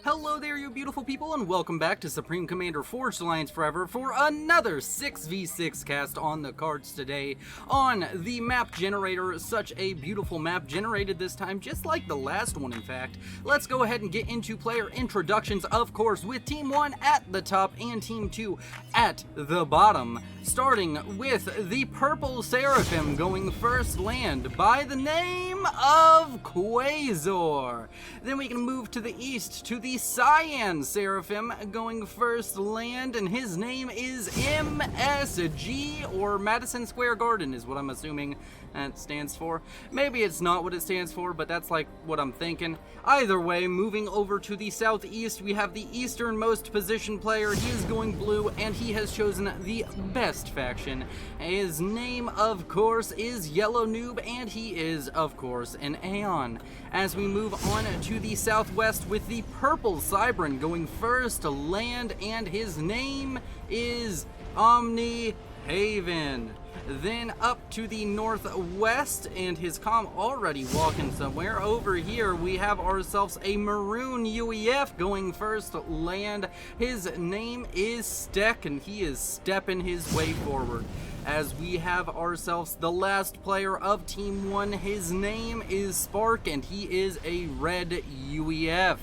Hello there, you beautiful people, and welcome back to Supreme Commander Forged Alliance Forever for another 6v6 cast on the cards today on the map generator. Such a beautiful map generated this time, just like the last one, in fact. Let's go ahead and get into player introductions, of course, with Team 1 at the top and Team 2 at the bottom. Starting with the Purple Seraphim going first land by the name of Quasar. Then we can move to the east to the Cyan Seraphim going first land, and his name is MSG, or Madison Square Garden is what I'm assuming that stands for. Maybe it's not what it stands for, but that's like what I'm thinking. Either way, moving over to the southeast, we have the easternmost position player. He is going blue, and he has chosen the best faction. His name, of course, is Yellow Noob, and he is, of course, an Aeon. As we move on to the southwest with the Purple Cybran going first to land, and his name is Omni Haven. Then up to the northwest, and his comm already walking somewhere. Over here we have ourselves a maroon UEF going first to land. His name is Steck, and he is stepping his way forward. As we have ourselves the last player of Team 1, his name is Spark, and he is a red UEF.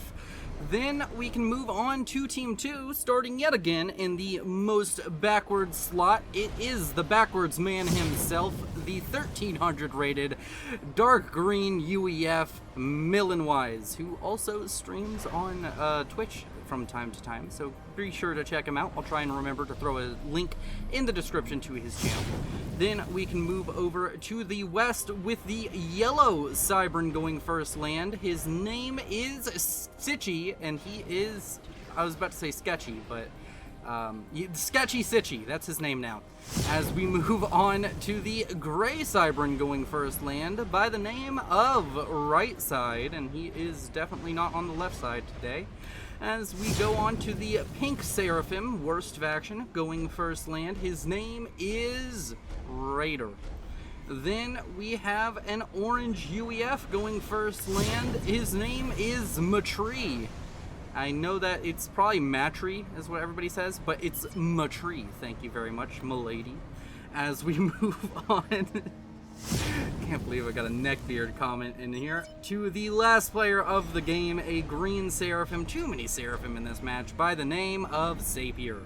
Then we can move on to Team 2, starting yet again in the most backwards slot. It is the backwards man himself, the 1300 rated dark green UEF Millenwise, who also streams on Twitch from time to time, so be sure to check him out. I'll try and remember to throw a link in the description to his channel. Then we can move over to the west with the Yellow Cybran going first land. His name is Sitchy, and he is, I was about to say sketchy, but Sketchy Sitchy, that's his name now. As we move on to the Gray Cybran going first land by the name of Right Side, and he is definitely not on the left side today. As we go on to the Pink Seraphim, worst faction, going first land, his name is Raider. Then we have an orange UEF going first land, his name is Matree. I know that it's probably Matree is what everybody says, but it's Matree. Thank you very much, milady. As we move on, can't believe I got a neckbeard comment in here, to the last player of the game, a green Seraphim, too many Seraphim in this match, by the name of Sapier.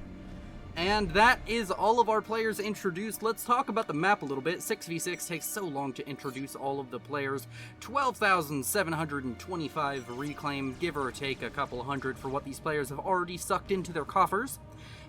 And that is all of our players introduced. Let's talk about the map a little bit. 6v6 takes so long to introduce all of the players. 12,725 reclaim, give or take a couple hundred for what these players have already sucked into their coffers.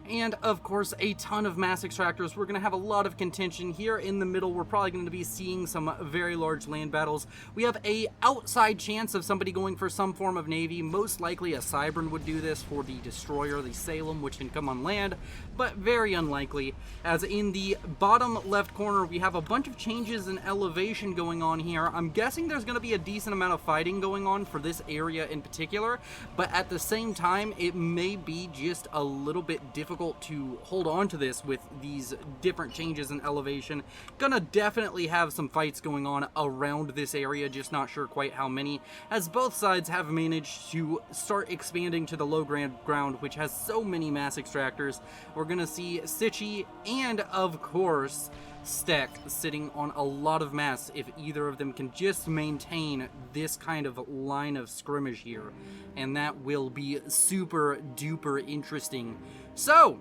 And, of course, a ton of mass extractors. We're going to have a lot of contention here in the middle. We're probably going to be seeing some very large land battles. We have a outside chance of somebody going for some form of navy. Most likely a Cybran would do this for the destroyer, the Salem, which can come on land, but very unlikely. As in the bottom left corner, we have a bunch of changes in elevation going on here. I'm guessing there's going to be a decent amount of fighting going on for this area in particular, but at the same time, it may be just a little bit difficult to hold on to this with these different changes in elevation. Gonna definitely have some fights going on around this area, just not sure quite how many, as both sides have managed to start expanding to the low ground, which has so many mass extractors. We're gonna see Sitchy and, of course, Steck sitting on a lot of mass if either of them can just maintain this kind of line of scrimmage here, and that will be super duper interesting. So,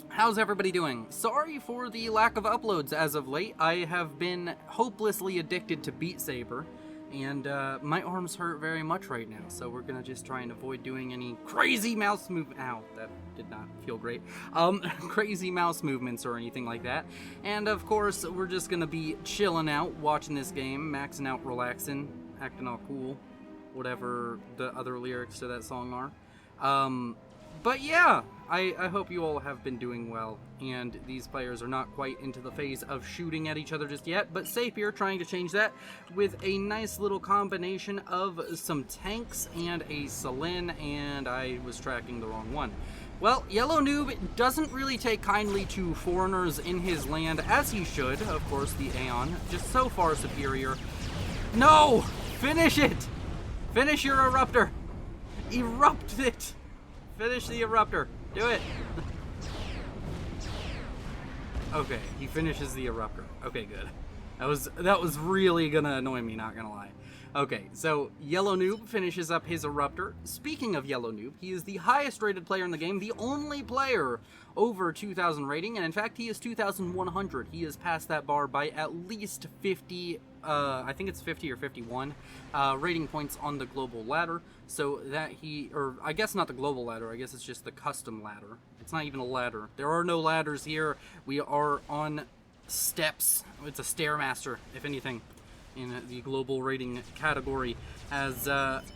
how's everybody doing? Sorry for the lack of uploads as of late. I have been hopelessly addicted to Beat Saber, and my arms hurt very much right now, so we're gonna just try and avoid doing any crazy mouse movement. Ow, that did not feel great. Crazy mouse movements or anything like that. And of course, we're just gonna be chilling out, watching this game, maxing out, relaxing, acting all cool, whatever the other lyrics to that song are. But yeah, I hope you all have been doing well, and these players are not quite into the phase of shooting at each other just yet, but Sapier trying to change that with a nice little combination of some tanks and a Selene, and I was tracking the wrong one. Well, Yellow Noob doesn't really take kindly to foreigners in his land, as he should. Of course, the Aeon, just so far superior. No! Finish it! Finish your Eruptor! Erupt it! Finish the eruptor. Do it. Okay, he finishes the eruptor. Okay, good. That was really gonna annoy me, not gonna lie. Okay, so Yellow Noob finishes up his eruptor. Speaking of Yellow Noob, he is the highest rated player in the game, the only player over 2,000 rating, and in fact he is 2,100. He has passed that bar by at least 50, I think it's 50 or 51 rating points on the global ladder, so that or I guess not the global ladder, I guess it's just the custom ladder. It's not even a ladder. There are no ladders here. We are on steps. It's a Stairmaster, if anything, in the global rating category. As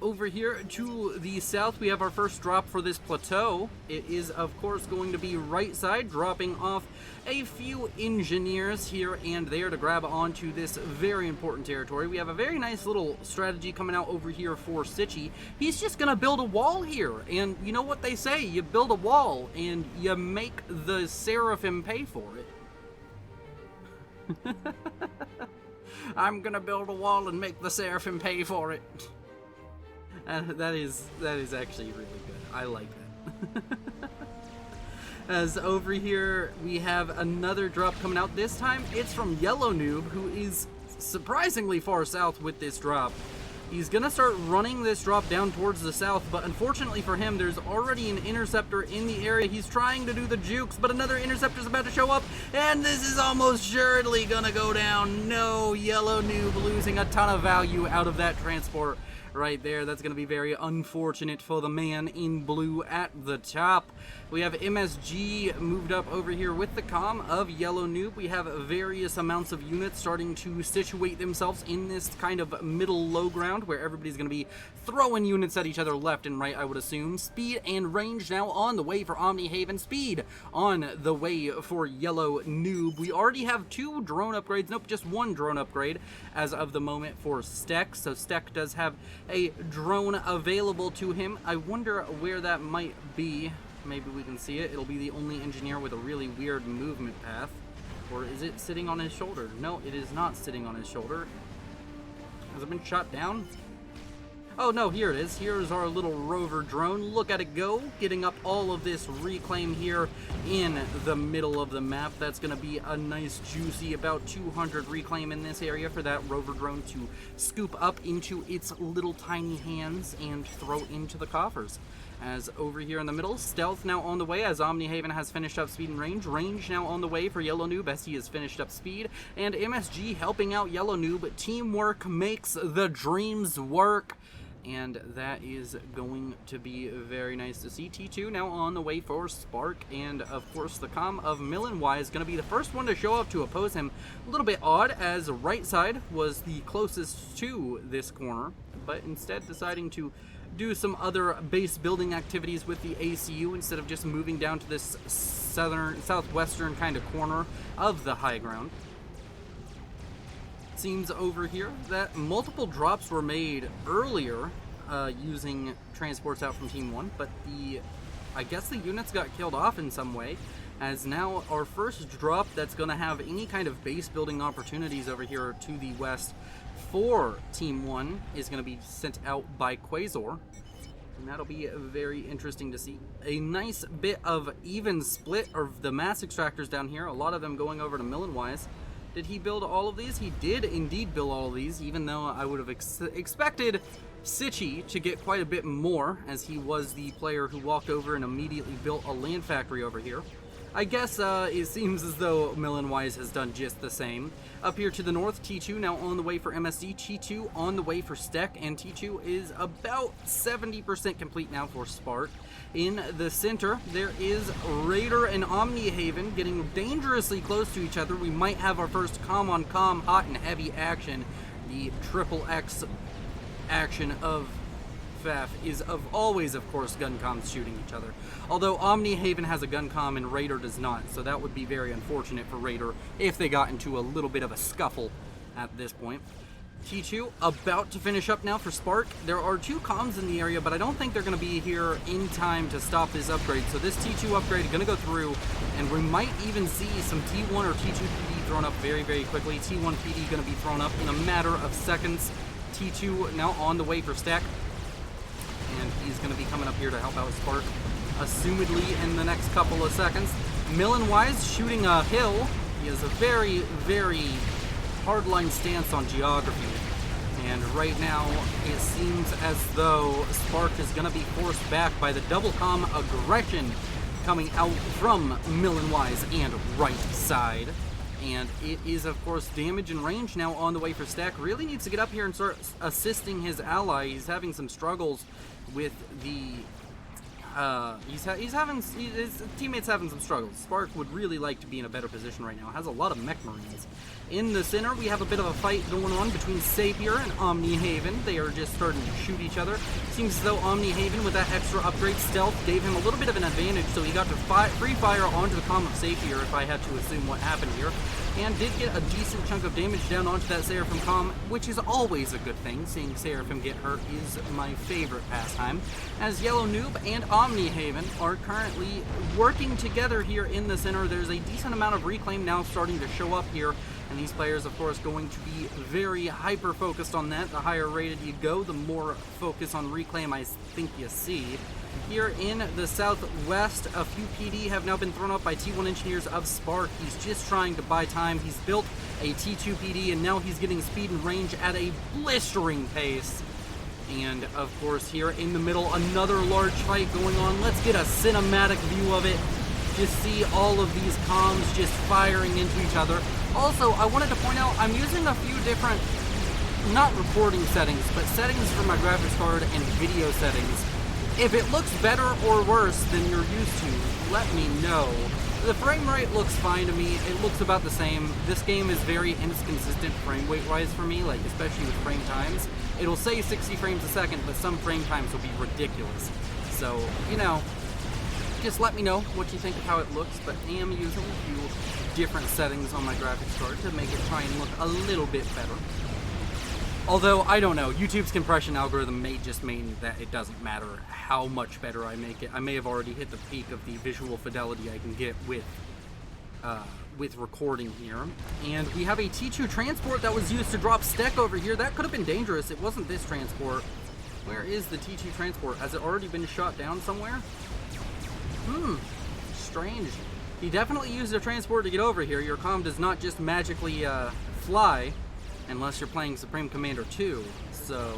over here to the south, we have our first drop for this plateau. It is, of course, going to be right side, dropping off a few engineers here and there to grab onto this very important territory. We have a very nice little strategy coming out over here for Sitchy. He's just gonna build a wall here, and you know what they say, you build a wall and you make the Seraphim pay for it. I'm gonna build a wall and make the Seraphim pay for it. That is actually really good. I like that. As over here we have another drop coming out. This time it's from Yellow Noob, who is surprisingly far south with this drop. He's gonna start running this drop down towards the south, but unfortunately for him, there's already an interceptor in the area. He's trying to do the jukes, but another interceptor's about to show up, and this is almost surely gonna go down. No, Yellow Noob losing a ton of value out of that transport right there. That's gonna be very unfortunate for the man in blue at the top. We have MSG moved up over here with the comm of Yellow Noob. We have various amounts of units starting to situate themselves in this kind of middle low ground where everybody's going to be throwing units at each other left and right, I would assume. Speed and range now on the way for Omnihaven. Speed on the way for Yellow Noob. We already have 2 drone upgrades. Nope, just 1 drone upgrade as of the moment for Steck. So Steck does have a drone available to him. I wonder where that might be. Maybe we can see it. It'll be the only engineer with a really weird movement path. Or is it sitting on his shoulder? No, it is not sitting on his shoulder. Has it been shot down? Oh no, here it is. Here's our little rover drone. Look at it go, getting up all of this reclaim here in the middle of the map. That's going to be a nice juicy about 200 reclaim in this area for that rover drone to scoop up into its little tiny hands and throw into the coffers. As over here in the middle, stealth now on the way as Omnihaven has finished up speed and range. Range now on the way for Yellow Noob as he has finished up speed. And MSG helping out Yellow Noob. Teamwork makes the dreams work. And that is going to be very nice to see. T2 now on the way for Spark, and of course the comm of Millenwise is going to be the first one to show up to oppose him. A little bit odd, as right side was the closest to this corner, but instead deciding to do some other base building activities with the ACU instead of just moving down to this southwestern kind of corner of the high ground. Seems over here that multiple drops were made earlier using transports out from Team 1, but I guess the units got killed off in some way, as now our first drop that's going to have any kind of base building opportunities over here to the west for Team 1 is going to be sent out by Quasar, and that'll be very interesting to see. A nice bit of even split of the mass extractors down here, a lot of them going over to Millenwise. Did he build all of these? He did indeed build all of these, even though I would have expected Sitchy to get quite a bit more, as he was the player who walked over and immediately built a land factory over here. I guess it seems as though Millenwise has done just the same. Up here to the north, T2 now on the way for MSD, T2 on the way for Steck, and T2 is about 70% complete now for Spark. In the center, there is Raider and Omnihaven getting dangerously close to each other. We might have our first comm-on-comm hot and heavy action. The triple X action of FAF is always, of course, gun comms shooting each other. Although Omnihaven has a gun comm and Raider does not, so that would be very unfortunate for Raider if they got into a little bit of a scuffle at this point. T2 about to finish up now for Spark. There are 2 comms in the area, but I don't think they're going to be here in time to stop this upgrade. So this T2 upgrade is going to go through, and we might even see some T1 or T2 PD thrown up very, very quickly. T1 PD going to be thrown up in a matter of seconds. T2 now on the way for Stack. And He's going to be coming up here to help out Spark, assumedly in the next couple of seconds. Millen-wise, shooting a hill. He has a very, very hardline stance on geography. And right now, it seems as though Spark is going to be forced back by the double comm aggression coming out from Millen-wise and right side. And it is, of course, damage and range now on the way for Stack. Really needs to get up here and start assisting his ally. He's having some struggles with the... his teammates having some struggles. Spark would really like to be in a better position right now. Has a lot of mech marines. In the center, we have a bit of a fight going on between Sapir and Omni Haven. They are just starting to shoot each other. Seems as though Omni Haven, with that extra upgrade stealth, gave him a little bit of an advantage, so he got to free fire onto the comm of Sapir, if I had to assume what happened here, and did get a decent chunk of damage down onto that Seraphim comm, which is always a good thing. Seeing Seraphim get hurt is my favorite pastime, as Yellow Noob and Omni Haven are currently working together here in the center. There's a decent amount of reclaim now starting to show up here, and these players, of course, going to be very hyper-focused on that. The higher rated you go, the more focus on reclaim I think you see. Here in the southwest, a few PD have now been thrown up by T1 engineers of Spark. He's just trying to buy time. He's built a T2 PD, and now he's getting speed and range at a blistering pace. And, of course, here in the middle, another large fight going on. Let's get a cinematic view of it. Just see all of these comms just firing into each other. Also, I wanted to point out, I'm using a few different, not recording settings, but settings for my graphics card and video settings. If it looks better or worse than you're used to, let me know. The frame rate looks fine to me. It looks about the same. This game is very inconsistent frame rate wise for me, like especially with frame times. It'll say 60 frames a second, but some frame times will be ridiculous. So, you know, just let me know what you think of how it looks, but I am using a few different settings on my graphics card to make it try and look a little bit better. Although, I don't know, YouTube's compression algorithm may just mean that it doesn't matter how much better I make it. I may have already hit the peak of the visual fidelity I can get with recording here. And we have a T2 transport that was used to drop Steck over here. That could have been dangerous. It wasn't this transport. Where is the T2 transport? Has it already been shot down somewhere? Strange. He definitely used a transport to get over here. Your comm does not just magically fly unless you're playing Supreme Commander 2. So,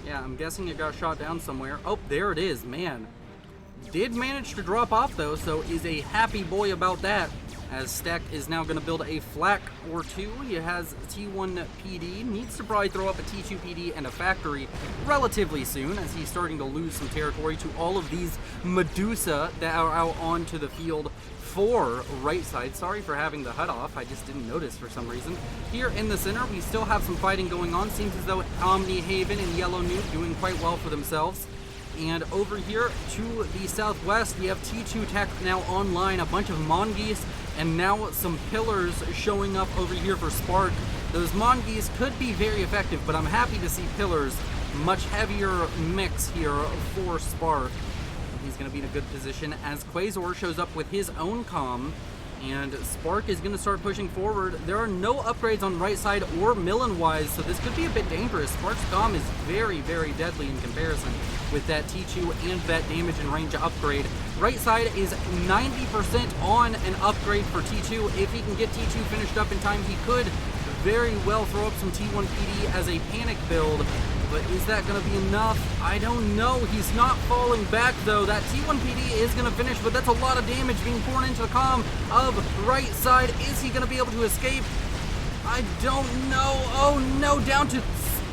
yeah, I'm guessing it got shot down somewhere. Oh, there it is, man. Did manage to drop off, though, so is a happy boy about that, as Stack is now going to build a flak or two. He has T1 PD, needs to probably throw up a T2 PD and a factory relatively soon, as he's starting to lose some territory to all of these Medusa that are out onto the field for right side. Sorry for having the HUD off, I just didn't notice for some reason. Here in the center, we still have some fighting going on. Seems as though Omni Haven and Yellow Noob doing quite well for themselves. And over here to the southwest, we have T2 tech now online, a bunch of Mongeese, and now some pillars showing up over here for Spark. Those Mongeese could be very effective, but I'm happy to see pillars. Much heavier mix here for Spark. He's going to be in a good position as Quasar shows up with his own comm, and Spark is going to start pushing forward. There are no upgrades on right side or Millen-wise, so this could be a bit dangerous. Spark's comm is very, very deadly in comparison with that T2 and that damage and range upgrade. Right side is 90% on an upgrade for T2. If he can get T2 finished up in time, he could very well throw up some T1 PD as a panic build. But is that going to be enough? I don't know. He's not falling back, though. That T1 PD is going to finish, but that's a lot of damage being poured into the comm of right side. Is he going to be able to escape? I don't know. Oh, no. Down to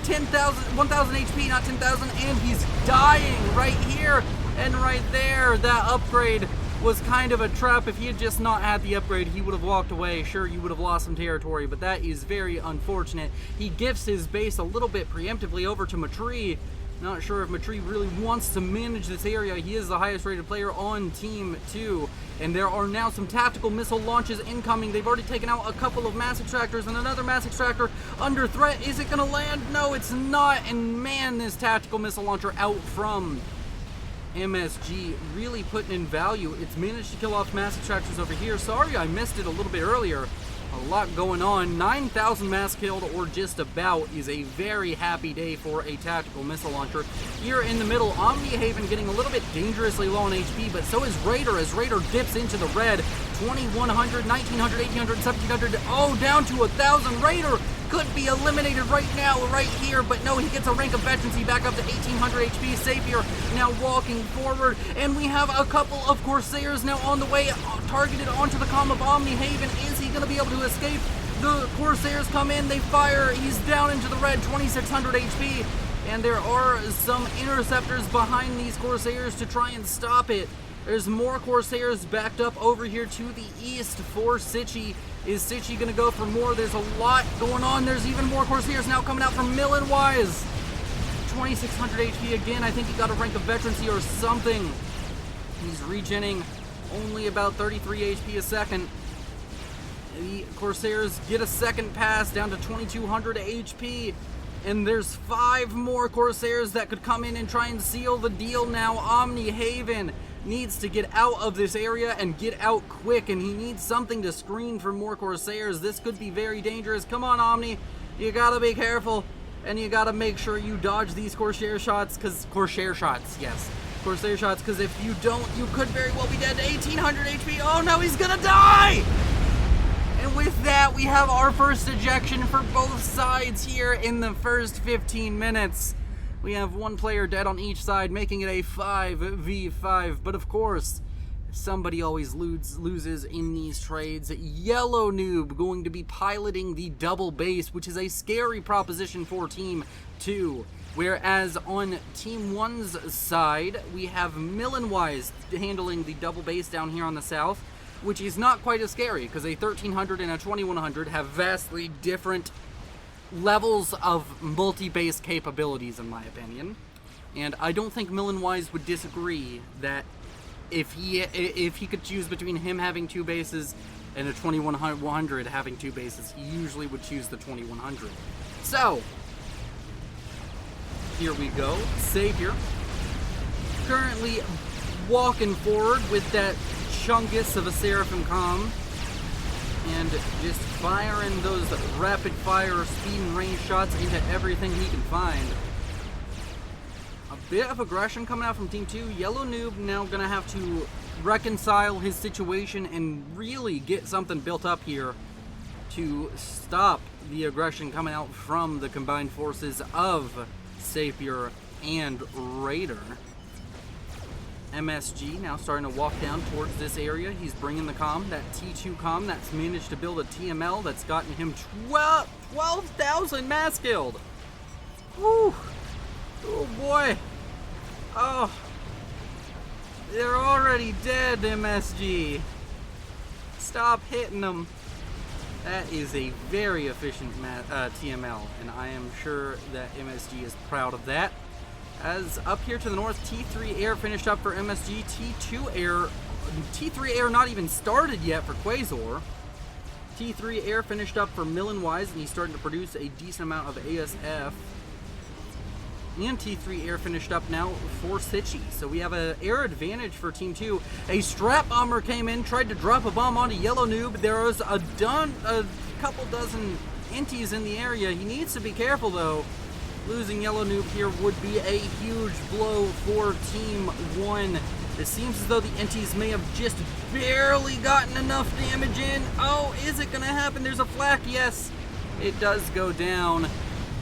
1,000 HP, not 10,000, and he's dying right here and right there. That upgrade was kind of a trap. If he had just not had the upgrade, he would have walked away. Sure, you would have lost some territory, but that is very unfortunate. He gifts his base a little bit preemptively over to Matri. Not sure if Matri really wants to manage this area. He is the highest rated player on Team 2. And there are now some tactical missile launches incoming. They've already taken out a couple of mass extractors and another mass extractor under threat. Is it going to land? No, it's not. And man, this tactical missile launcher out from MSG really putting in value. It's managed to kill off mass extractors over here. Sorry I missed it a little bit earlier. A lot going on. 9,000 mass killed, or just about, is a very happy day for a tactical missile launcher. Here in the middle, Omni-Haven getting a little bit dangerously low on HP, but so is Raider, as Raider dips into the red. 2,100, 1,900, 1,800, 1,700, oh, down to 1,000. Raider could be eliminated right now, right here, but no, he gets a rank of veterancy back up to 1,800 HP. Sapir now walking forward, and we have a couple of Corsairs now on the way, targeted onto the comm of Omni-Haven. Is he going to be able to escape? The Corsairs come in, they fire, he's down into the red, 2,600 HP, and there are some interceptors behind these Corsairs to try and stop it. There's more Corsairs backed up over here to the east for Sitchi. Is Sitchi going to go for more? There's a lot going on. There's even more Corsairs now coming out from Millen-Wise. 2,600 HP again. I think he got a rank of veterancy or something. He's regenning only about 33 HP a second. The Corsairs get a second pass down to 2,200 HP. And there's 5 more Corsairs that could come in and try and seal the deal now. Omni-Haven needs to get out of this area and get out quick, and he needs something to screen for more Corsairs. This could be very dangerous. Come on, Omni. You gotta be careful, and you gotta make sure you dodge these Corsair shots, because Corsair shots, because if you don't, you could very well be dead to 1,800 HP. Oh no, he's gonna die! And with that, we have our first ejection for both sides here in the first 15 minutes. We have one player dead on each side, making it a 5v5. But of course, somebody always loses in these trades. Yellow Noob going to be piloting the double base, which is a scary proposition for Team 2. Whereas on Team 1's side, we have Millen-Wise handling the double base down here on the south, which is not quite as scary, because a 1,300 and a 2,100 have vastly different levels of multi-base capabilities, in my opinion. And I don't think Millen-Wise would disagree that if he could choose between him having 2 bases and a 2,100 having 2 bases, he usually would choose the 2,100. So, here we go. Savior currently walking forward with that chungus of a Seraphim comm, and just firing those rapid fire speed and range shots into everything he can find. A bit of aggression coming out from Team 2. Yellow Noob now gonna have to reconcile his situation and really get something built up here to stop the aggression coming out from the combined forces of Sapir and Raider. MSG now starting to walk down towards this area. He's bringing the comm, that T2 comm that's managed to build a TML that's gotten him 12,000 mass killed. Woo! Oh boy. Oh. They're already dead, MSG. Stop hitting them. That is a very efficient TML, and I am sure that MSG is proud of that. As up here to the north, T3 Air finished up for MSG. T3 Air not even started yet for Quasar. T3 Air finished up for Millen-Wise, and he's starting to produce a decent amount of ASF. And T3 Air finished up now for Sitchi. So we have an air advantage for Team 2. A strap bomber came in, tried to drop a bomb onto Yellow Noob. There was a couple dozen inties in the area. He needs to be careful though. Losing Yellow Noob here would be a huge blow for Team 1. It seems as though the inties may have just barely gotten enough damage in. Oh, is it going to happen? There's a flak. Yes, it does go down.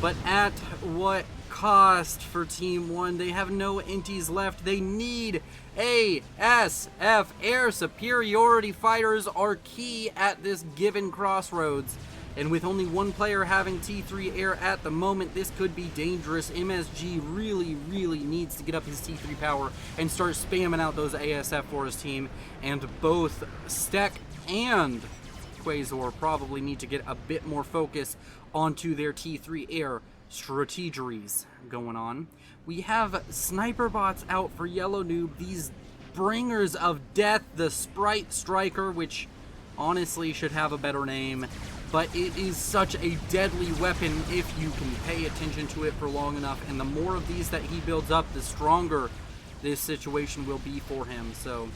But at what cost for Team 1? They have no inties left. They need ASF. Air superiority fighters are key at this given crossroads. And with only one player having T3 Air at the moment, this could be dangerous. MSG really, really needs to get up his T3 power and start spamming out those ASF for his team. And both Stek and Quasar probably need to get a bit more focus onto their T3 Air strategies going on. We have sniper bots out for Yellow Noob, these bringers of death, the Sprite Striker, which honestly should have a better name. But it is such a deadly weapon if you can pay attention to it for long enough. And the more of these that he builds up, the stronger this situation will be for him. So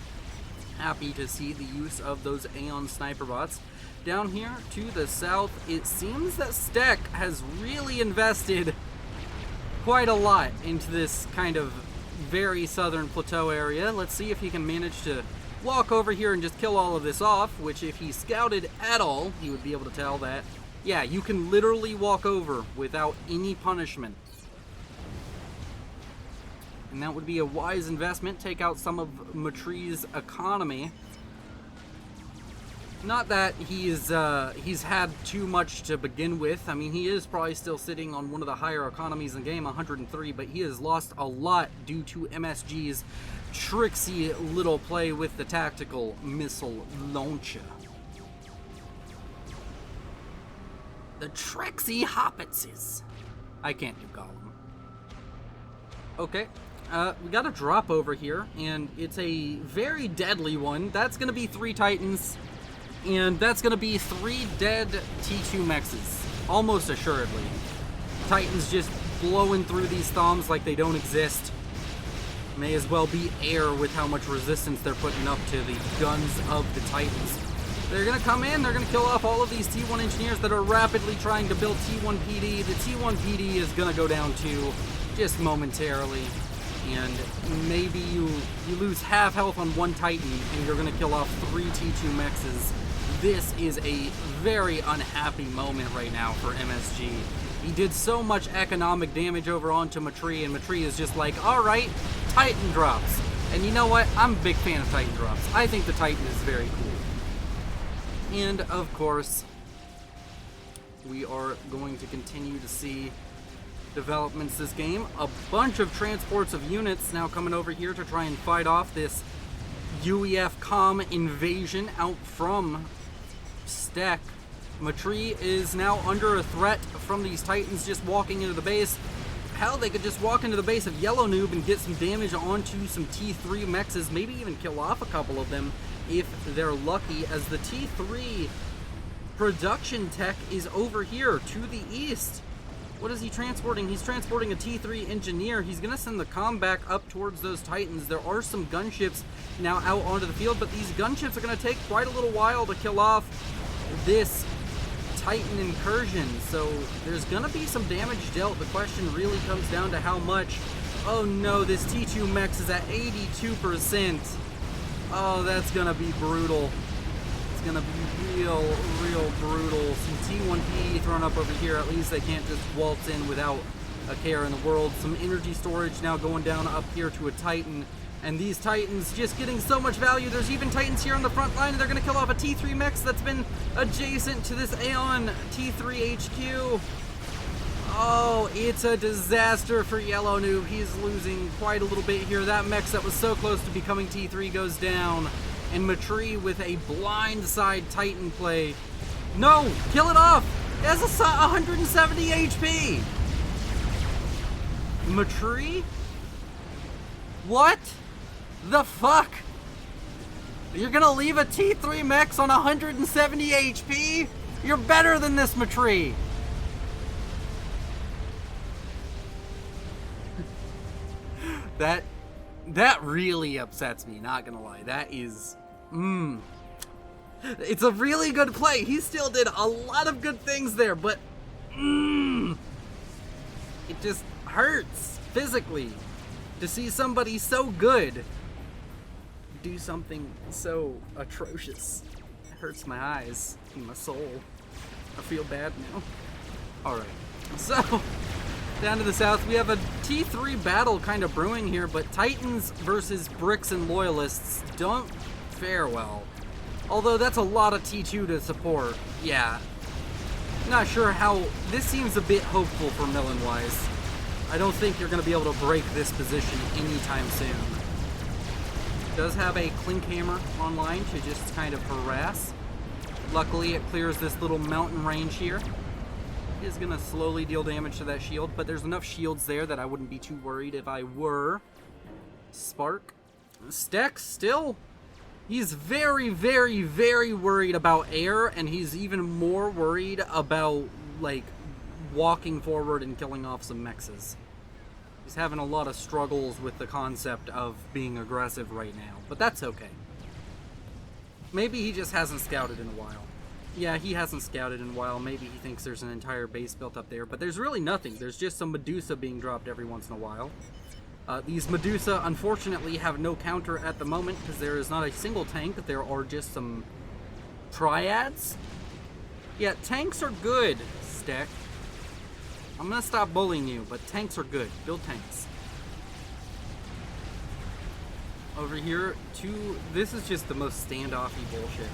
Happy to see the use of those Aeon sniper bots. Down here to the south, it seems that Steck has really invested quite a lot into this kind of very southern plateau area. Let's see if he can manage to walk over here and just kill all of this off, which if he scouted at all, he would be able to tell that, yeah, you can literally walk over without any punishment. And that would be a wise investment, take out some of Matree's economy. Not that he's had too much to begin with. I mean, he is probably still sitting on one of the higher economies in the game, 103, but he has lost a lot due to MSG's tricksy little play with the tactical missile launcher. The tricksy hoppitses. I can't do Gollum. Okay, we got a drop over here, and it's a very deadly one. That's gonna be 3 Titans. And that's going to be 3 dead T2 mexes, almost assuredly. Titans just blowing through these thumbs like they don't exist. May as well be air with how much resistance they're putting up to the guns of the Titans. They're going to come in, they're going to kill off all of these T1 engineers that are rapidly trying to build T1 PD. The T1 PD is going to go down too, just momentarily. And maybe you lose half health on 1 Titan and you're going to kill off 3 T2 mexes. This is a very unhappy moment right now for MSG. He did so much economic damage over onto Matree, and Matree is just like, alright, Titan drops. And you know what? I'm a big fan of Titan drops. I think the Titan is very cool. And of course, we are going to continue to see developments this game. A bunch of transports of units now coming over here to try and fight off this UEF comm invasion out from Steck. Matree is now under a threat from these Titans just walking into the base. Hell, they could just walk into the base of Yellow Noob and get some damage onto some T3 mexes, maybe even kill off a couple of them if they're lucky, as the T3 production tech is over here to the east. What is he transporting? He's transporting a T3 engineer. He's going to send the comm back up towards those Titans. There are some gunships now out onto the field, but these gunships are going to take quite a little while to kill off this Titan incursion. So there's going to be some damage dealt. The question really comes down to how much. Oh no, this T2 Mex is at 82%. Oh, that's going to be brutal. It's gonna be real brutal. Some T1P thrown up over here. At least they can't just waltz in without a care in the world. Some energy storage now going down up here to a Titan. And these Titans just getting so much value. There's even Titans here on the front line, and they're gonna kill off a T3 Mex that's been adjacent to this Aeon T3 HQ. Oh, it's a disaster for Yellow Noob. He's losing quite a little bit here. That Mex that was so close to becoming T3 goes down. And Matree with a blindside Titan play. No! Kill it off! It has 170 HP! Matree? What the fuck? You're gonna leave a T3 Mex on 170 HP? You're better than this, Matree! That really upsets me, not gonna lie. That is, it's a really good play. He still did a lot of good things there, but, it just hurts physically to see somebody so good do something so atrocious. It hurts my eyes and my soul. I feel bad now. Alright, so down to the south, we have a T3 battle kind of brewing here, but Titans versus Bricks and Loyalists don't fare well. Although that's a lot of T2 to support. Yeah. Not sure how. This seems a bit hopeful for Millen-wise. I don't think you're going to be able to break this position anytime soon. Does have a Clink Hammer online to just kind of harass. Luckily, it clears this little mountain range here. Is going to slowly deal damage to that shield, but there's enough shields there that I wouldn't be too worried if I were. Spark. Steck still. He's very, very, very worried about air, and he's even more worried about, like, walking forward and killing off some mexes. He's having a lot of struggles with the concept of being aggressive right now, but that's okay. Maybe he just hasn't scouted in a while. Yeah, he hasn't scouted in a while. Maybe he thinks there's an entire base built up there, but there's really nothing. There's just some Medusa being dropped every once in a while. These Medusa, unfortunately, have no counter at the moment because there is not a single tank. There are just some triads. Yeah, tanks are good, Stick. I'm gonna stop bullying you, but tanks are good. Build tanks. Over here, this is just the most standoffy bullshit.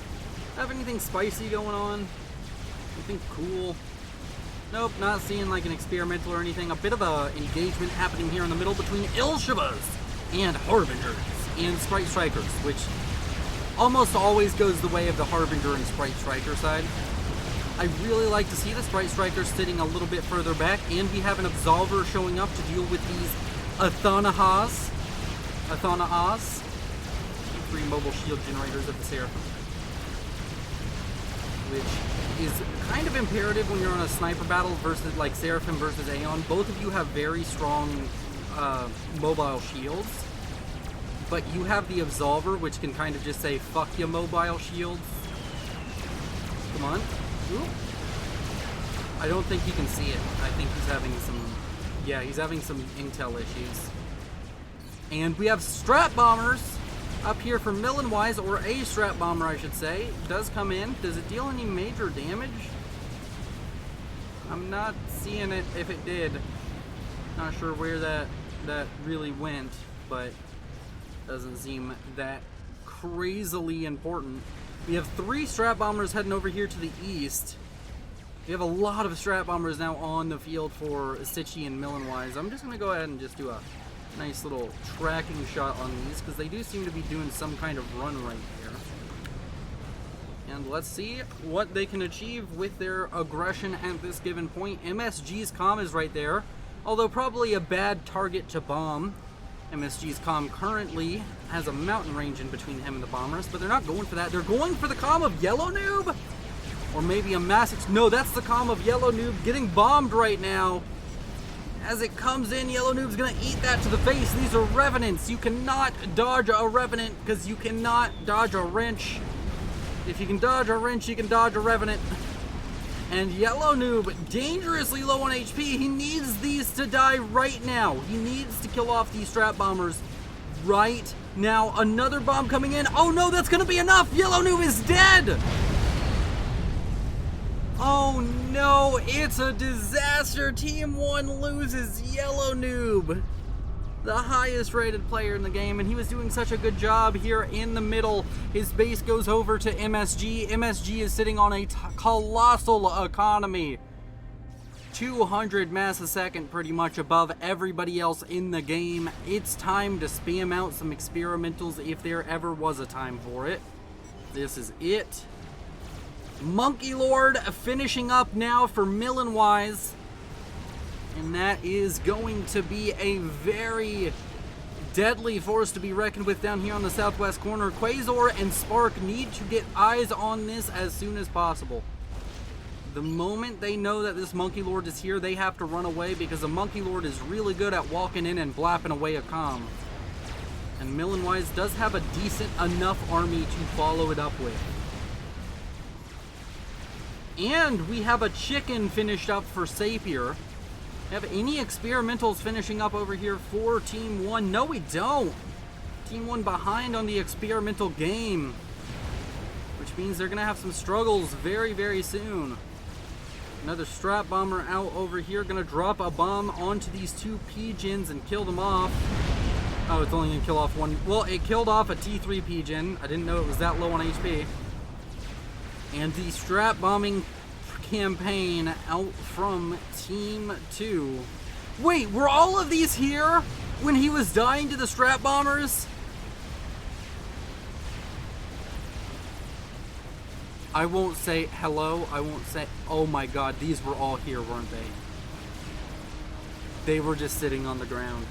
Have anything spicy going on? Anything cool? Nope, not seeing like an experimental or anything. A bit of a engagement happening here in the middle between Ilshavas and Harbingers and Sprite Strikers, which almost always goes the way of the Harbinger and Sprite Striker side. I really like to see the Sprite Strikers sitting a little bit further back, and we have an Absolver showing up to deal with these Athanahas. 3 mobile shield generators of the Seraphim. Which is kind of imperative when you're on a sniper battle versus like Seraphim versus Aeon. Both of you have very strong mobile shields, but you have the Absolver, which can kind of just say, fuck you mobile shields. Come on. Ooh. I don't think he can see it. I think he's having some intel issues. And we have Strat Bombers up here for Millenwise, or a Strat Bomber I should say. Does come in. Does it deal any major damage? I'm not seeing it if it did. Not sure where that really went, but doesn't seem that crazily important. We have 3 Strat Bombers heading over here to the east. We have a lot of Strat Bombers now on the field for Stitchy and Millenwise. I'm just going to go ahead and just do a nice little tracking shot on these, because they do seem to be doing some kind of run right here. And let's see what they can achieve with their aggression at this given point. MSG's comm is right there, although probably a bad target to bomb. MSG's comm currently has a mountain range in between him and the bombers, but they're not going for that. They're going for the comm of Yellow Noob, or maybe a massive. No, that's the comm of Yellow Noob getting bombed right now. As it comes in, Yellow Noob's gonna eat that to the face. These are Revenants. You cannot dodge a Revenant because you cannot dodge a wrench. If you can dodge a wrench, you can dodge a Revenant. And Yellow Noob, dangerously low on HP. He needs these to die right now. He needs to kill off these Strat Bombers right now. Another bomb coming in. Oh no, that's gonna be enough. Yellow Noob is dead. Oh no, it's a disaster. Team 1 loses Yellow Noob, the highest rated player in the game, and he was doing such a good job here in the middle. His base goes over to MSG. MSG is sitting on a colossal economy. 200 mass a second, pretty much above everybody else in the game. It's time to spam out some experimentals if there ever was a time for it. This is it. Monkey Lord finishing up now for Millenwise. And that is going to be a very deadly force to be reckoned with down here on the southwest corner. Quasar and Spark need to get eyes on this as soon as possible. The moment they know that this Monkey Lord is here, they have to run away, because the Monkey Lord is really good at walking in and blapping away a comm. And Millenwise does have a decent enough army to follow it up with. And we have a chicken finished up for Sapir. Have any experimentals finishing up over here for Team 1? No, we don't. Team 1 behind on the experimental game, which means they're going to have some struggles very, very soon. Another Strat Bomber out over here, going to drop a bomb onto these 2 Pigeons and kill them off. Oh, it's only going to kill off one. Well, it killed off a T3 Pigeon. I didn't know it was that low on HP. And the Strat Bombing campaign out from Team 2. Wait, were all of these here when he was dying to the Strat Bombers? I won't say hello. I won't say, oh my god, these were all here, weren't they? They were just sitting on the ground.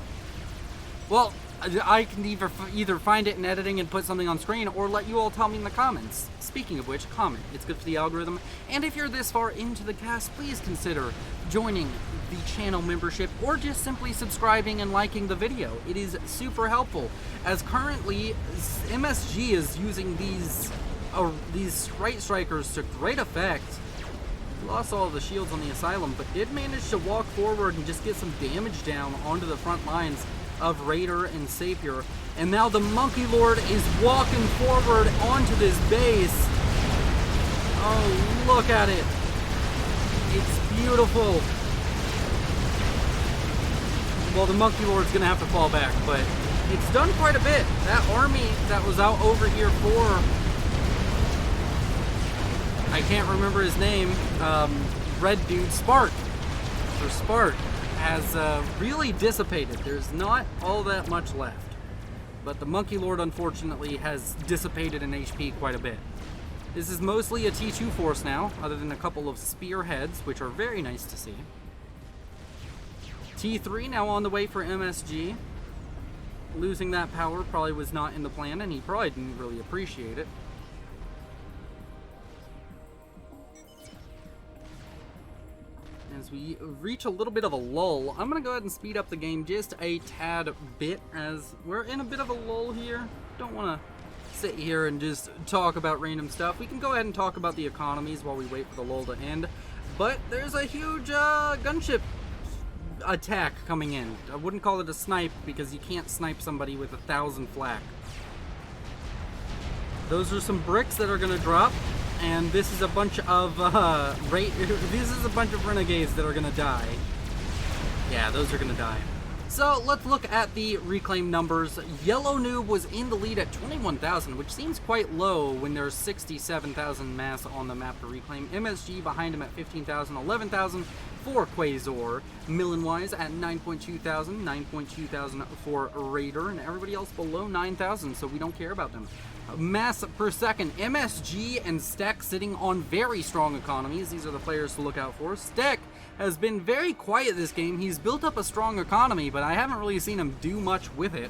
Well, I can either find it in editing and put something on screen, or let you all tell me in the comments. Speaking of which, comment. It's good for the algorithm. And if you're this far into the cast, please consider joining the channel membership, or just simply subscribing and liking the video. It is super helpful, as currently MSG is using these Right Strikers to great effect. Lost all of the shields on the Asylum, but did manage to walk forward and just get some damage down onto the front lines of Raider and Sapir. And now the Monkey Lord is walking forward onto this base. Oh, look at it. It's beautiful. Well, the Monkey Lord's gonna have to fall back, but it's done quite a bit. That army that was out over here for, I can't remember his name, red dude, Spark, has really dissipated. There's not all that much left, but the Monkey Lord unfortunately has dissipated in HP quite a bit. This is mostly a T2 force now, other than a couple of spearheads, which are very nice to see. T3 now on the way for MSG. Losing that power probably was not in the plan, and he probably didn't really appreciate it. As we reach a little bit of a lull, I'm going to go ahead and speed up the game just a tad bit, as we're in a bit of a lull here. Don't want to sit here and just talk about random stuff. We can go ahead and talk about the economies while we wait for the lull to end. But there's a huge gunship attack coming in. I wouldn't call it a snipe, because you can't snipe somebody with 1,000 flak. Those are some bricks that are going to drop. And this is a bunch of renegades that are gonna die. Yeah, those are gonna die. So let's look at the reclaim numbers. Yellow Noob was in the lead at 21,000, which seems quite low when there's 67,000 mass on the map to reclaim. MSG behind him at 15,000, 11,000 for Quasar. Millen-wise at 9.2 thousand, 9.2 thousand for Raider, and everybody else below 9,000, so we don't care about them. Mass per second, MSG and Stek sitting on very strong economies. These are the players to look out for. Stek has been very quiet this game. He's built up a strong economy, but I haven't really seen him do much with it.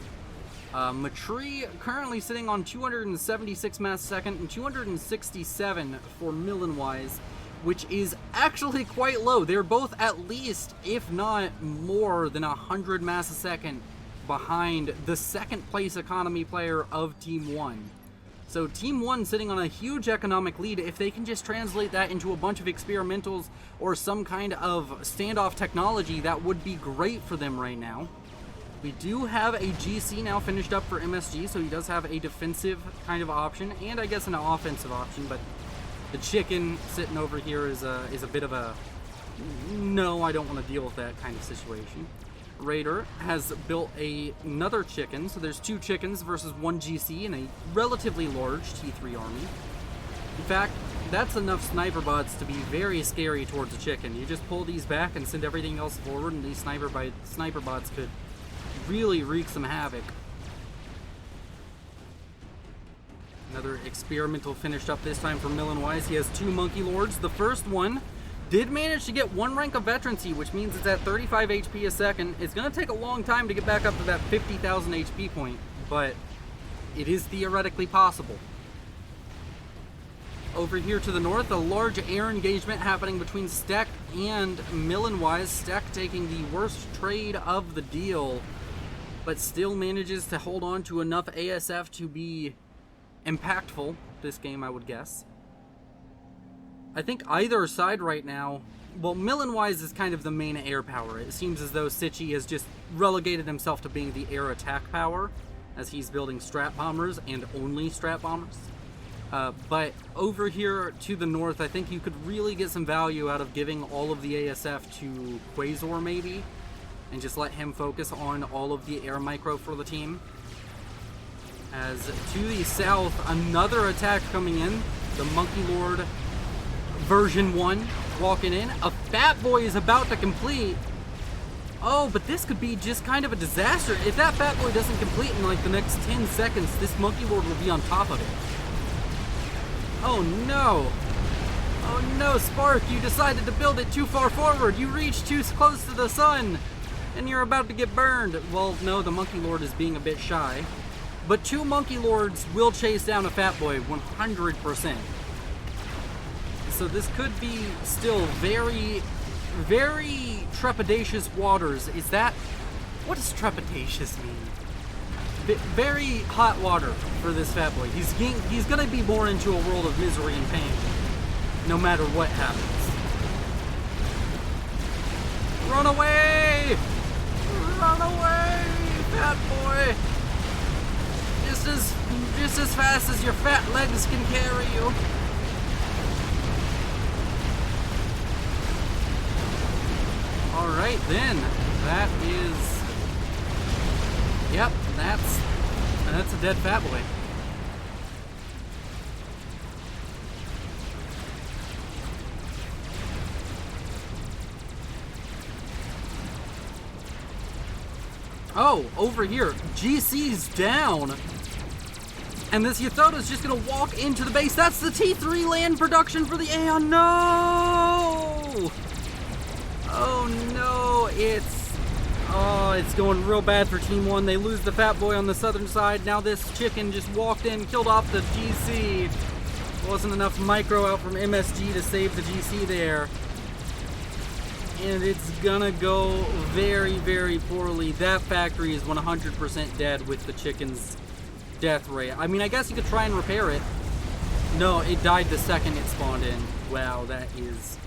Matree currently sitting on 276 mass second and 267 for Millen-wise, which is actually quite low. They're both at least, if not more than 100 mass a second behind the second place economy player of Team 1. So Team 1 sitting on a huge economic lead. If they can just translate that into a bunch of experimentals or some kind of standoff technology, that would be great for them right now. We do have a GC now finished up for MSG, so he does have a defensive kind of option, and I guess an offensive option, but the chicken sitting over here is a bit of a, no, I don't want to deal with that kind of situation. Raider has built another chicken, so there's 2 chickens versus 1 GC in a relatively large T3 army. In fact, that's enough sniper bots to be very scary towards a chicken. You just pull these back and send everything else forward, and these sniper bots could really wreak some havoc. Another experimental finished up this time for Millen-wise. He has 2 Monkey Lords. The first one did manage to get 1 rank of veterancy, which means it's at 35 HP a second. It's going to take a long time to get back up to that 50,000 HP point, but it is theoretically possible. Over here to the north, a large air engagement happening between Stek and Millen-wise. Stek taking the worst trade of the deal, but still manages to hold on to enough ASF to be impactful this game, I would guess. I think either side right now, well, Millen-wise is kind of the main air power. It seems as though Sitchi has just relegated himself to being the air attack power, as he's building strat bombers and only strat bombers. But over here to the north, I think you could really get some value out of giving all of the ASF to Quasar maybe, and just let him focus on all of the air micro for the team. As to the south, another attack coming in. The Monkey Lord version 1 walking in. A Fat Boy is about to complete. Oh, but this could be just kind of a disaster. If that Fat Boy doesn't complete in like the next 10 seconds, this Monkey Lord will be on top of it. Oh no. Oh no, Spark, you decided to build it too far forward. You reached too close to the sun. and you're about to get burned. Well, no, the Monkey Lord is being a bit shy. But 2 Monkey Lords will chase down a Fat Boy 100%. So this could be still very, very trepidatious waters. Is that... what does trepidatious mean? Very hot water for this Fat Boy. He's gonna be born into a world of misery and pain, no matter what happens. Run away! Run away, Fat Boy! Just as fast as your fat legs can carry you. Alright then, that is... yep, that's a dead Fat Boy. Oh, over here, GC's down. And this Yathota's just gonna walk into the base. That's the T3 land production for the Aeon. No! Oh no, it's going real bad for Team 1. They lose the Fat Boy on the southern side. Now this chicken just walked in, killed off the GC. Wasn't enough micro out from MSG to save the GC there. And it's gonna go very, very poorly. That factory is 100% dead with the chicken's death rate. I mean, I guess you could try and repair it. No, it died the second it spawned in. Wow, that is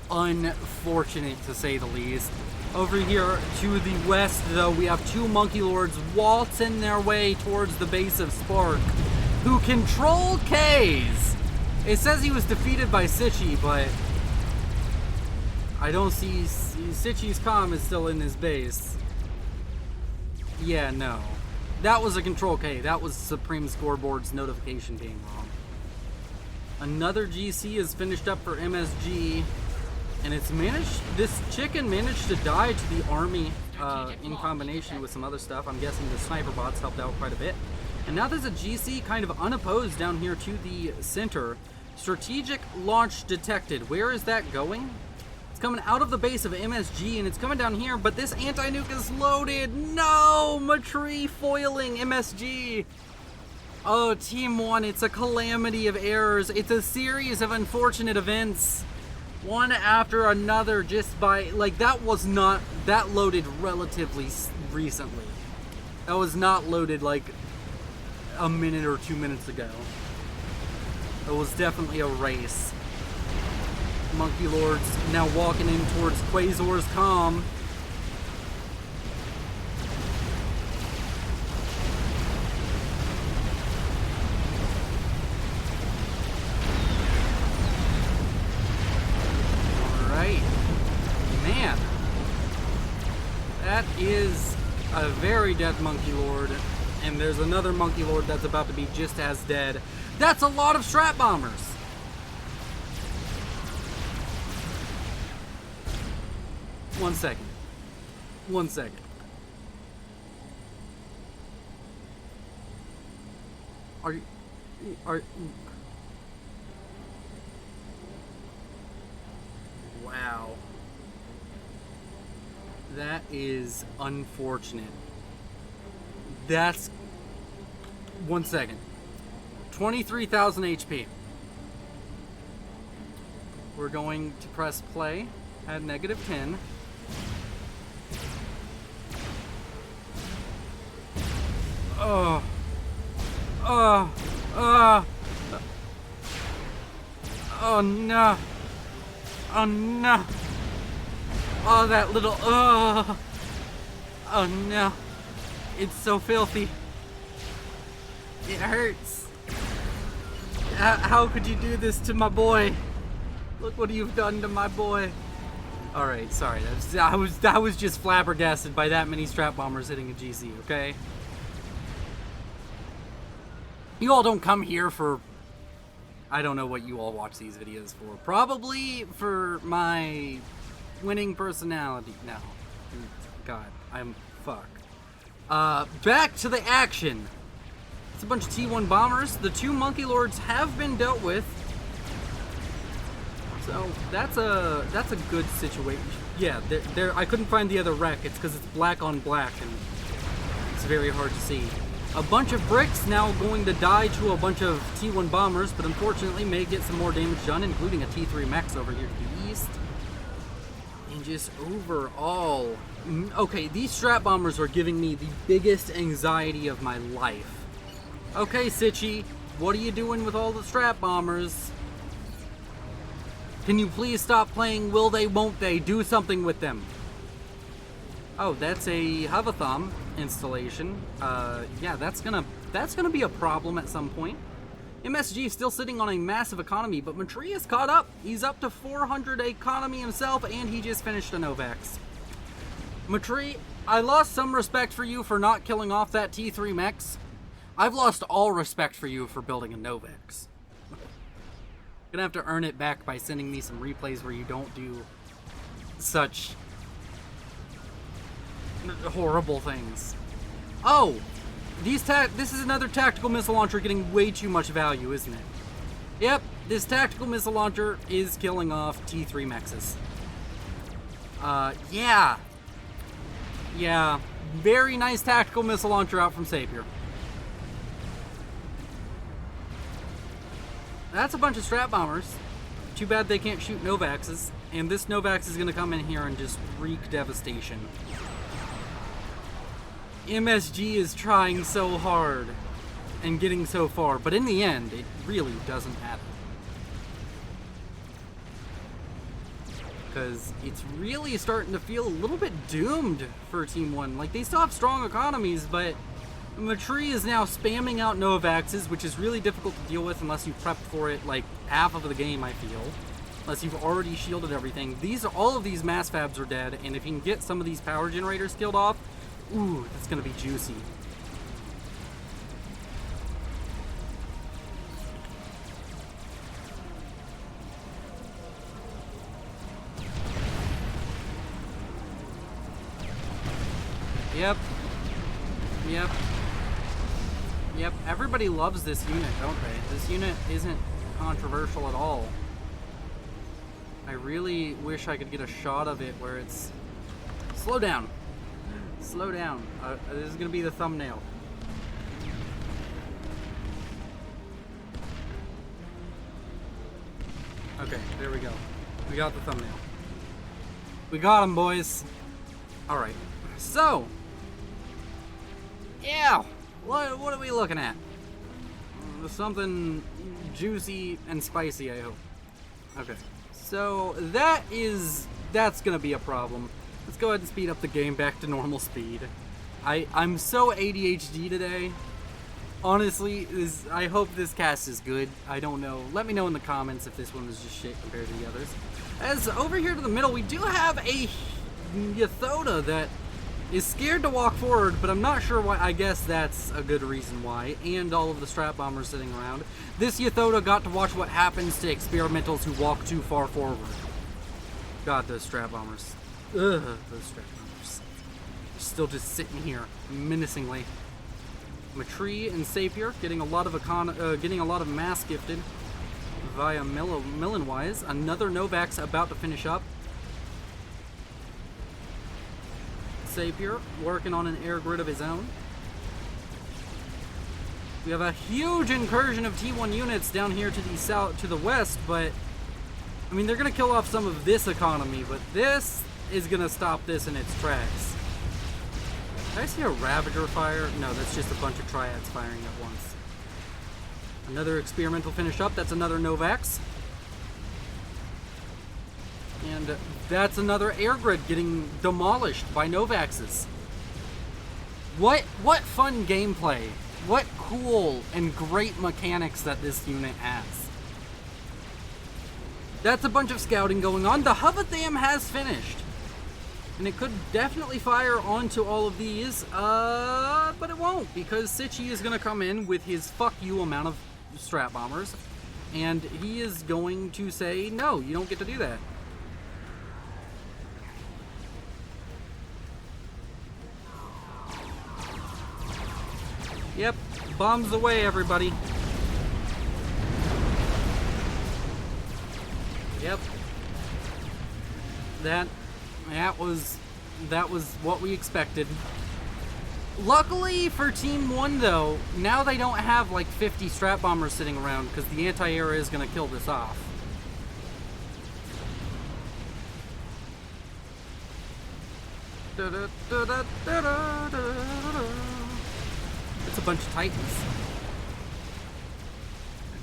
unfortunate to say the least. Over here to the west, though, we have 2 Monkey Lords waltzing their way towards the base of Spark, who control K's. It says he was defeated by Sichi, but I don't see... Sichi's comm is still in his base. Yeah, no. That was a control K. That was Supreme Scoreboard's notification being wrong. Another GC is finished up for MSG. And it's managed... this chicken managed to die to the army in combination with some other stuff. I'm guessing the sniper bots helped out quite a bit. And now there's a GC kind of unopposed down here to the center. Strategic launch detected. Where is that going? It's coming out of the base of MSG, and it's coming down here, but this anti-nuke is loaded. No! Matri foiling MSG. Oh, Team 1, it's a calamity of errors. It's a series of unfortunate events. One after another, just by... like, that was not... that loaded relatively recently. That was not loaded, like, a minute or 2 minutes ago. It was definitely a race. Monkey Lords now walking in towards Quasar's comm. Alright. Man. That is a very dead Monkey Lord. And there's another Monkey Lord that's about to be just as dead. That's a lot of Strat Bombers. One second. Wow. That is unfortunate. That's... 1 second. 23,000 HP. We're going to press play at -10. Oh no. Oh no. Oh, that little, oh no. It's so filthy. It hurts. How could you do this to my boy? Look what you've done to my boy. Alright, sorry. I was just flabbergasted by that many Strat Bombers hitting a GC, okay? You all don't come here for... I don't know what you all watch these videos for. Probably for my winning personality. No. God, I'm... fuck. Back to the action. It's a bunch of T1 bombers. The 2 Monkey Lords have been dealt with. So that's a good situation. Yeah, I couldn't find the other wreck. It's because it's black on black, and it's very hard to see. A bunch of bricks now going to die to a bunch of T1 bombers, but unfortunately may get some more damage done, including a T3 mech over here to the east. And just overall... Okay, these strat bombers are giving me the biggest anxiety of my life. Okay, Sitchy, what are you doing with all the strat bombers? Can you please stop playing will they, won't they? Do something with them. Oh, that's a Hovathom installation. Yeah, that's gonna be a problem at some point. MSG still sitting on a massive economy, but Matri is caught up. He's up to 400 economy himself, and he just finished a Novax. Matri, I lost some respect for you for not killing off that T3 mechs. I've lost all respect for you for building a Novax. Gonna have to earn it back by sending me some replays where you don't do such horrible things. Oh, this is another tactical missile launcher getting way too much value, isn't it? Yep, this tactical missile launcher is killing off T3 mexes. Yeah. Yeah, very nice tactical missile launcher out from Savior. That's a bunch of strat bombers. Too bad they can't shoot Novaxes. And this Novax is going to come in here and just wreak devastation. MSG is trying so hard and getting so far, but in the end, it really doesn't matter. Because it's really starting to feel a little bit doomed for Team 1. Like, they still have strong economies, but Matri is now spamming out Novaxes, which is really difficult to deal with unless you prepped for it like half of the game, I feel. Unless you've already shielded everything. All of these mass fabs are dead, and if you can get some of these power generators killed off, ooh, that's gonna be juicy. Yep. Yep. Yep, everybody loves this unit, don't they? This unit isn't controversial at all. I really wish I could get a shot of it where it's... Slow down. Slow down. This is going to be the thumbnail. Okay, there we go. We got the thumbnail. We got him, boys. Alright. So... Yeah! What are we looking at? Something juicy and spicy, I hope. Okay. So, that's gonna be a problem. Let's go ahead and speed up the game back to normal speed. I'm so ADHD today. Honestly, I hope this cast is good. I don't know. Let me know in the comments if this one was just shit compared to the others. As over here to the middle, we do have a Yathoda that is scared to walk forward, but I'm not sure why. I guess that's a good reason why. And all of the strat bombers sitting around. This Yathoda got to watch what happens to experimentals who walk too far forward. God, those strat bombers. Ugh, those strat bombers. Still just sitting here menacingly. Matri and Sapir getting a lot of mass gifted via Millenwise. Another Novax about to finish up. Sapir working on an air grid of his own. We have a huge incursion of T1 units down here to the south, to the west, but I mean, they're gonna kill off some of this economy, but this is gonna stop this in its tracks. Did I see a Ravager fire? No, that's just a bunch of Triads firing at once. Another experimental finish up. That's another Novax. And that's another air grid getting demolished by Novaxes. What fun gameplay. What cool and great mechanics that this unit has. That's a bunch of scouting going on. The Hovatham has finished. And it could definitely fire onto all of these, but it won't, because Sitchy is going to come in with his fuck you amount of strat bombers, and he is going to say, no, you don't get to do that. Yep, bombs away, everybody. Yep. That That was what we expected. Luckily for Team 1, though, now they don't have like 50 strap bombers sitting around because the anti-air is going to kill this off. It's a bunch of Titans.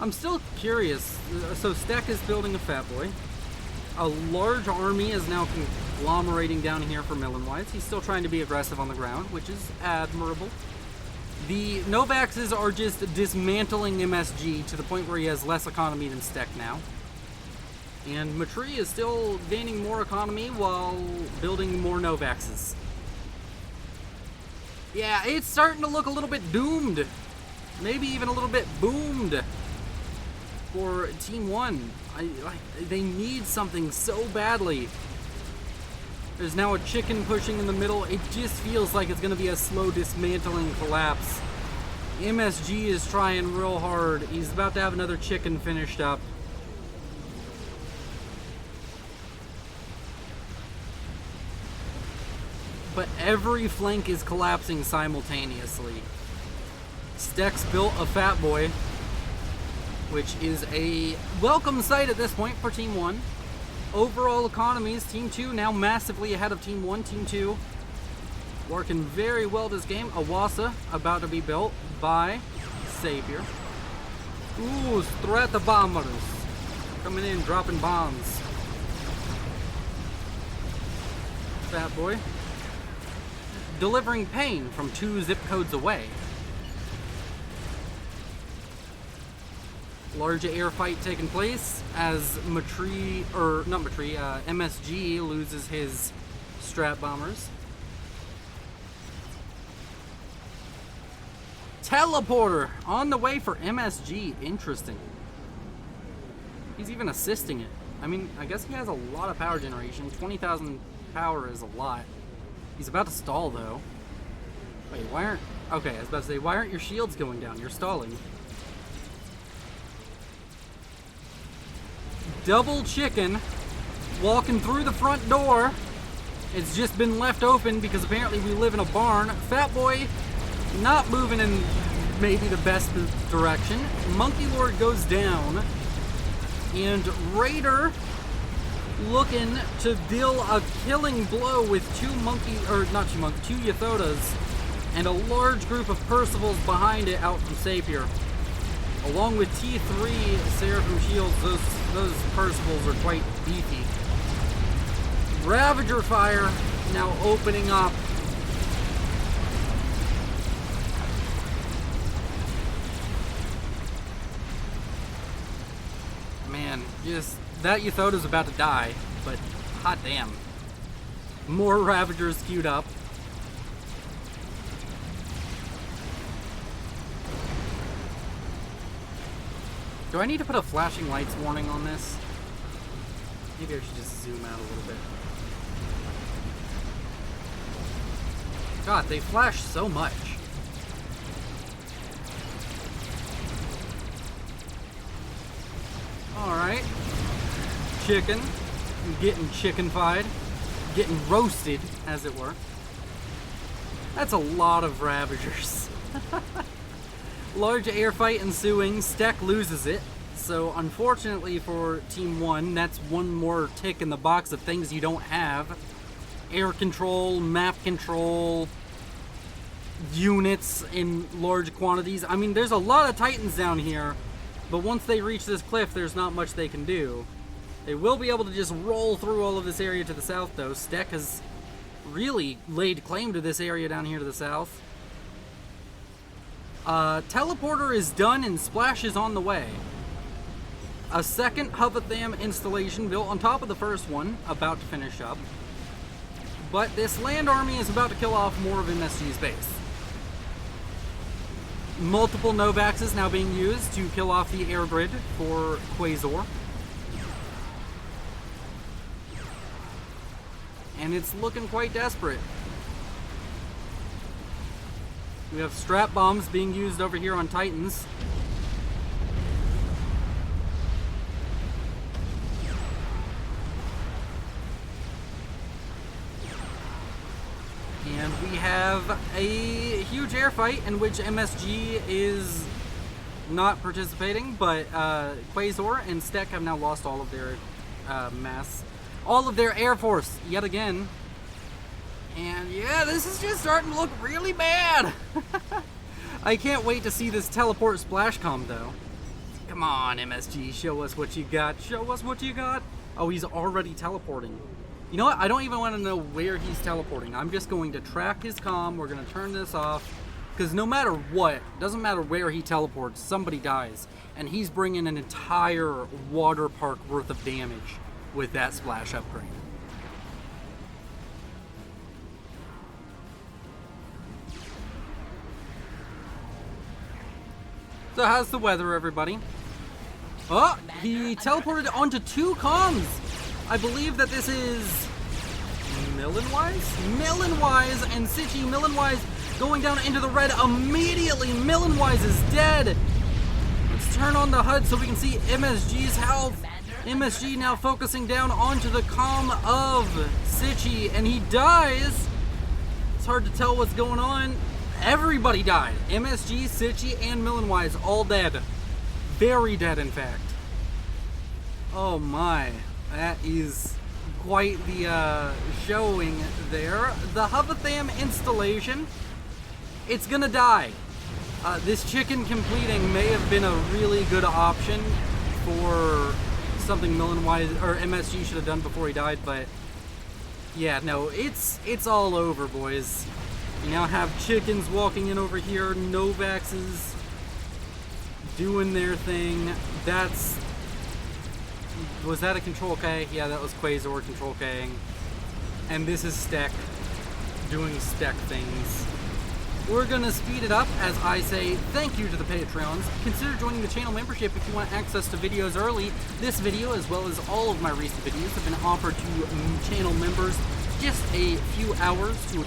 I'm still curious. So Steck is building a Fat Boy. A large army is now conglomerating down here for Melon-wise. He's still trying to be aggressive on the ground, which is admirable. The Novaxes are just dismantling MSG to the point where he has less economy than Steck now. And Matri is still gaining more economy while building more Novaxes. Yeah, it's starting to look a little bit doomed. Maybe even a little bit boomed for Team 1. They need something so badly. There's now a chicken pushing in the middle. It just feels like it's going to be a slow dismantling collapse. MSG is trying real hard. He's about to have another chicken finished up. But every flank is collapsing simultaneously. Steck's built a Fat Boy, which is a welcome sight at this point for Team 1. Overall economies, Team 2 now massively ahead of Team 1. Team 2 working very well this game. Awasa about to be built by Savior. Ooh, Strata Bombers coming in, dropping bombs. Fat Boy delivering pain from 2 zip codes away. Large air fight taking place as MSG loses his strap bombers. Teleporter on the way for MSG. Interesting. He's even assisting it. I mean, I guess he has a lot of power generation. 20,000 power is a lot. He's about to stall, though. Wait, why aren't... Okay, I was about to say, why aren't your shields going down? You're stalling. Double chicken walking through the front door. It's just been left open because apparently we live in a barn. Fat Boy not moving in maybe the best direction. Monkey Lord goes down. And Raider looking to deal a killing blow with 2 Yathotas and a large group of Percivals behind it out from Sapier. Along with T3 Seraphim Shields, those Percivals are quite beefy. Ravager fire now opening up. Man, just that Yathota's about to die, but hot damn. More Ravagers queued up. Do I need to put a flashing lights warning on this? Maybe I should just zoom out a little bit. God, they flash so much. Alright. Chicken. Getting chicken-fied. Getting roasted, as it were. That's a lot of Ravagers. Large air fight ensuing. Steck loses it. So unfortunately for Team 1, that's one more tick in the box of things you don't have. Air control, map control, units in large quantities. I mean, there's a lot of Titans down here, but once they reach this cliff, there's not much they can do. They will be able to just roll through all of this area to the south, though. Steck has really laid claim to this area down here to the south. Teleporter is done and Splash is on the way. A second Havatham installation built on top of the first one, about to finish up. But this land army is about to kill off more of MSG's base. Multiple Novaxes now being used to kill off the air grid for Quasar. And it's looking quite desperate. We have strap bombs being used over here on Titans. And we have a huge air fight in which MSG is not participating, but Quasar and Stek have now lost all of their all of their air force yet again. And yeah, this is just starting to look really bad. I can't wait to see this teleport splash com though. Come on, MSG, show us what you got. Show us what you got. Oh, he's already teleporting. You know what? I don't even want to know where he's teleporting. I'm just going to track his comm. We're going to turn this off. Because no matter what, doesn't matter where he teleports, somebody dies. And he's bringing an entire water park worth of damage with that splash upgrade. So how's the weather, everybody? Oh, he teleported onto 2 comms. I believe that this is Millenwise and Sitchy. Millenwise going down into the red immediately. Millenwise is dead. Let's turn on the HUD so we can see MSG's health. MSG now focusing down onto the comm of Sitchy, and he dies. It's hard to tell what's going on. Everybody died. MSG, Sitchy, and Millenwise all dead. Very dead, in fact. Oh my. That is quite the showing there. The Hovatham installation, it's gonna die. This chicken completing may have been a really good option for something Millenwise or MSG should have done before he died, but yeah, no, it's all over, boys. You now have chickens walking in over here. Novax is doing their thing. Was that a Control K? Yeah, that was Quasar Control K-ing. And this is Stek doing Stek things. We're gonna speed it up as I say thank you to the Patreons. Consider joining the channel membership if you want access to videos early. This video, as well as all of my recent videos, have been offered to channel members just a few hours to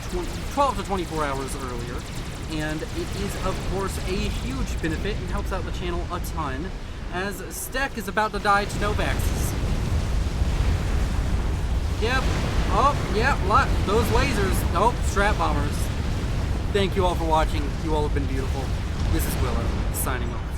12 to 24 hours earlier. And it is, of course, a huge benefit and helps out the channel a ton, as Stek is about to die to Novax's. Yep. Oh, yeah, those lasers. Oh, strap bombers. Thank you all for watching. You all have been beautiful. This is Willow, signing off.